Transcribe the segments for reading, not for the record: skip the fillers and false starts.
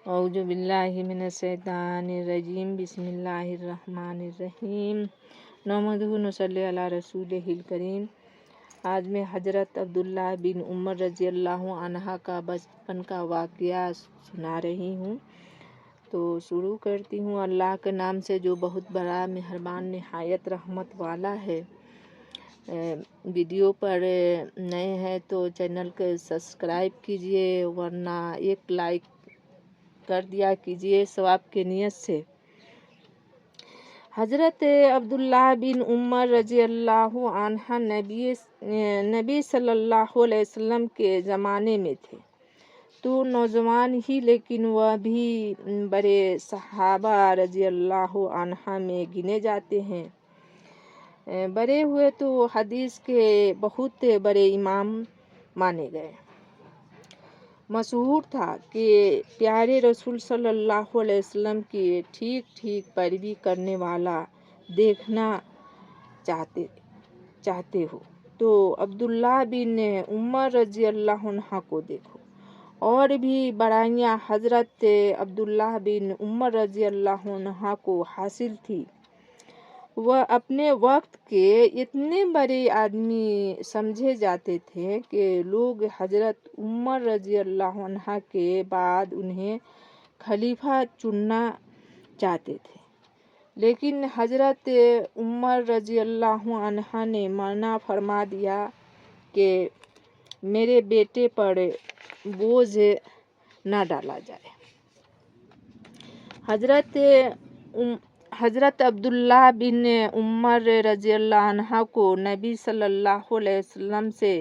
اعوذ باللہ من الشیطان الرجیم بسم اللہ الرحمن الرحیم نحمدہ ونصلی علی رسولہ الکریم۔ آج میں حضرت عبداللہ بن عمر رضی اللہ عنہ کا بچپن کا واقعہ سنا رہی ہوں۔ تو شروع کرتی ہوں اللہ کے نام سے جو بہت بڑا مہربان نہایت رحمت والا ہے۔ ویڈیو پر نئے ہیں تو چینل کو سبسکرائب کیجئے، ورنہ ایک لائک کر دیا کیجئے ثواب کی نیت سے۔ حضرت عبداللہ بن عمر رضی اللہ عنہ نبی صلی اللہ علیہ وسلم کے زمانے میں تھے تو نوجوان ہی، لیکن وہ بھی بڑے صحابہ رضی اللہ عنہ میں گنے جاتے ہیں۔ بڑے ہوئے تو حدیث کے بہت بڑے امام مانے گئے۔ مشہور تھا کہ پیارے رسول صلی اللہ علیہ وسلم کی ٹھیک پیروی کرنے والا دیکھنا چاہتے ہو تو عبداللہ بن عمر رضی اللہ عنہ کو دیکھو۔ اور بھی بڑائیاں حضرت عبداللہ بن عمر رضی اللہ عنہ کو حاصل تھی۔ وہ اپنے وقت کے اتنے بڑے آدمی سمجھے جاتے تھے کہ لوگ حضرت عمر رضی اللہ عنہ کے بعد انہیں خلیفہ چننا چاہتے تھے، لیکن حضرت عمر رضی اللہ عنہ نے منع فرما دیا کہ میرے بیٹے پر بوجھ نہ ڈالا جائے۔ حضرت عبداللہ بن عمر رضی اللہ عنہ کو نبی صلی اللہ علیہ وسلم سے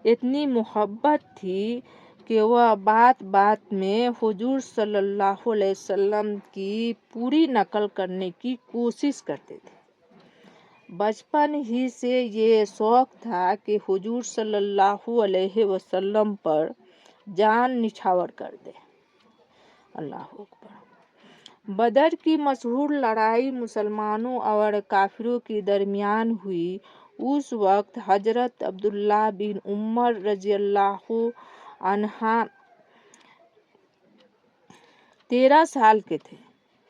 اتنی محبت تھی کہ وہ بات بات میں حضور صلی اللہ علیہ وسلم کی پوری نقل کرنے کی کوشش کرتے تھے۔ بچپن ہی سے یہ شوق تھا کہ حضور صلی اللہ علیہ وسلم پر جان نچھاور کر دے۔ اللہ اکبر۔ بدر کی مشہور لڑائی مسلمانوں اور کافروں کے درمیان ہوئی۔ اس وقت حضرت عبداللہ بن عمر رضی اللہ عنہ 13 سال کے تھے،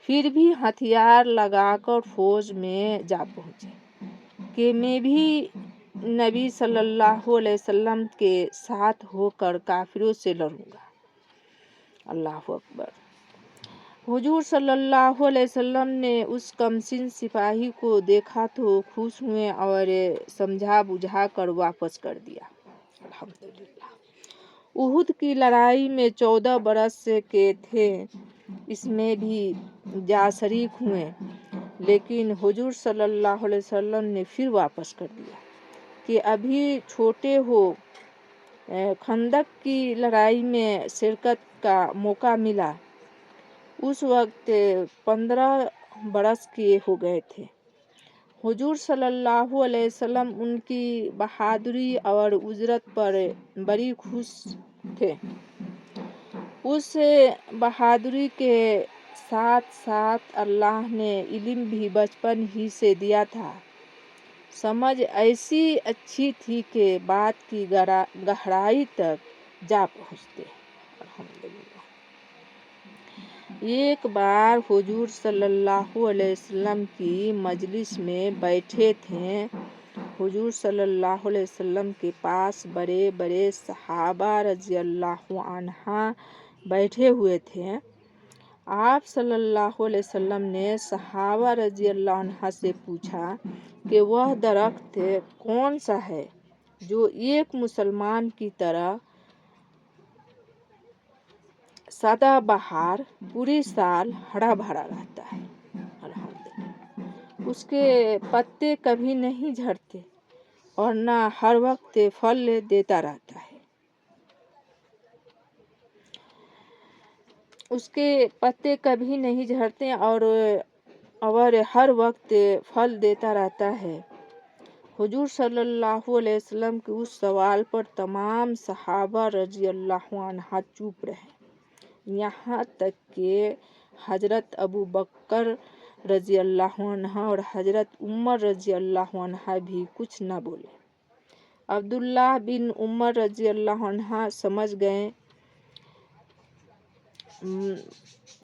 پھر بھی ہتھیار لگا کر فوج میں جا پہنچے کہ میں بھی نبی صلی اللہ علیہ وسلم کے ساتھ ہو کر کافروں سے لڑوں گا۔ اللہ اکبر۔ حضور صلی اللہ علیہ وسلم نے اس کمسن سپاہی کو دیکھا تو خوش ہوئے اور سمجھا بجھا کر واپس کر دیا۔ الحمدللہ۔ احد کی لڑائی میں 14 برس کے تھے، اس میں بھی جا شریک ہوئے، لیکن حضور صلی اللہ علیہ وسلم نے پھر واپس کر دیا کہ ابھی چھوٹے ہو۔ خندق کی لڑائی میں شرکت کا موقع ملا، اس وقت 15 برس کے ہو گئے تھے۔ حضور صلی اللہ علیہ وسلم ان کی بہادری اور اجرت پر بڑی خوش تھے۔ اس بہادری کے ساتھ ساتھ اللہ نے علم بھی بچپن ہی سے دیا تھا۔ سمجھ ایسی اچھی تھی کہ بات کی گہرائی تک جا پہنچتے۔ الحمدللہ۔ ایک بار حضور صلی اللہ علیہ وسلم کی مجلس میں بیٹھے تھے۔ حضور صلی اللہ علیہ وسلم کے پاس بڑے بڑے صحابہ رضی اللہ عنہ بیٹھے ہوئے تھے۔ آپ صلی اللہ علیہ وسلم نے صحابہ رضی اللہ عنہ سے پوچھا کہ وہ درخت کون سا ہے جو ایک مسلمان کی طرح سدا بہار پوری سال ہرا بھرا رہتا ہے؟ الحمدللہ۔ اس کے پتے کبھی نہیں جھڑتے اور نہ ہر وقت پھل دیتا رہتا ہے۔ اس کے پتے کبھی نہیں جھڑتے اور ہر وقت پھل دیتا رہتا ہے۔ حضور صلی اللہ علیہ وسلم کے اس سوال پر تمام صحابہ رضی اللہ عنہ چپ رہے، یہاں تک کہ حضرت ابوبکر رضی اللہ عنہ اور حضرت عمر رضی اللہ عنہ بھی کچھ نہ بولے۔ عبداللہ بن عمر رضی اللہ عنہ سمجھ گئے